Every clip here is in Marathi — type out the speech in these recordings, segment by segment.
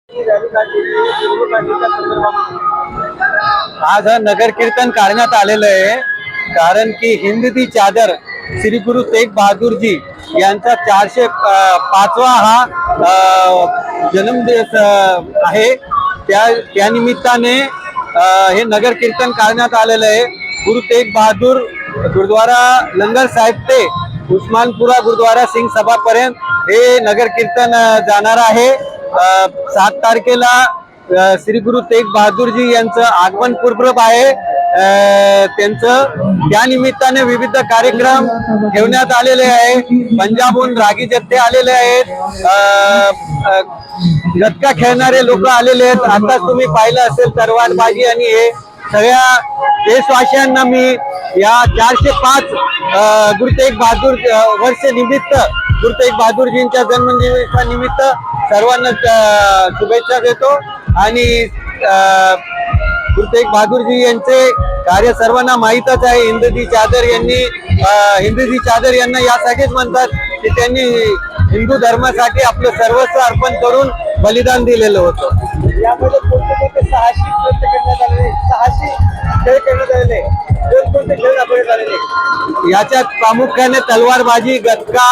आज हा नगर कीर्तन काढण्यात आलेलं आहे कारण की हिंद दी चादर श्री गुरु तेग बहादूर जी यांचा 405वा हा जन्मदिवस आहे। त्या निमित्ताने हे नगर कीर्तन काढण्यात आलेलं आहे। गुरु तेग बहादूर गुरुद्वारा लंगर साहेब ते उस्मानपुरा गुरुद्वारा सिंग सभा पर्यंत हे नगर कीर्तन जाणार आहे। 7 तारखेला श्री गुरु तेग बहादूर जी यांचं आगमन पूर्व आहे। त्यांचं त्या निमित्ताने विविध कार्यक्रम ठेवण्यात आलेले आहे। पंजाबहून रागी जत्थे आलेले आहेत, गतका खेळणारे लोक आलेले आहेत। आता तुम्ही पाहिलं असेल तलवारबाजी आणि हे सगळ्या देशवासियांना मी या 405 गुरु तेग बहादूर वर्ष निमित्त गुरु तेग बहादूरजींच्या जन्मदिवसानिमित्त सर्वांना शुभेच्छा देतो। आणि गुरु तेग बहादूरजी यांचे कार्य सर्वांना माहीतच आहे। हिंद दी चादर यांना यासाठीच म्हणतात की त्यांनी हिंदू धर्मासाठी आपलं सर्वस्व अर्पण करून बलिदान दिलेलं होतं। यामध्ये कोणते साहसी कृत्य करण्यात आलेले, साहसी खेळ करण्यात आलेले, कोणते खेळ दाखवण्यात आलेले याच्यात प्रामुख्याने तलवारबाजी, गतका,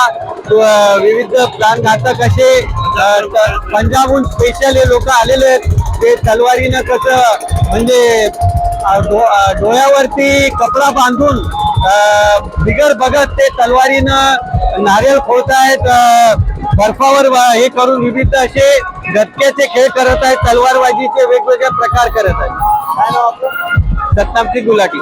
विविध प्राणघातक असे पंजाबहून स्पेशल हे लोक आलेले आहेत। ते तलवारीनं कसं म्हणजे डोळ्यावरती कपडा बांधून बिगर बघत ते तलवारीनं नारळ फोडतायत, बर्फावर हे करून विविध असे गतक्याचे खेळ करत आहेत, तलवारबाजीचे वेगवेगळे प्रकार करत आहेत। सतनामसिंग गुलाटी।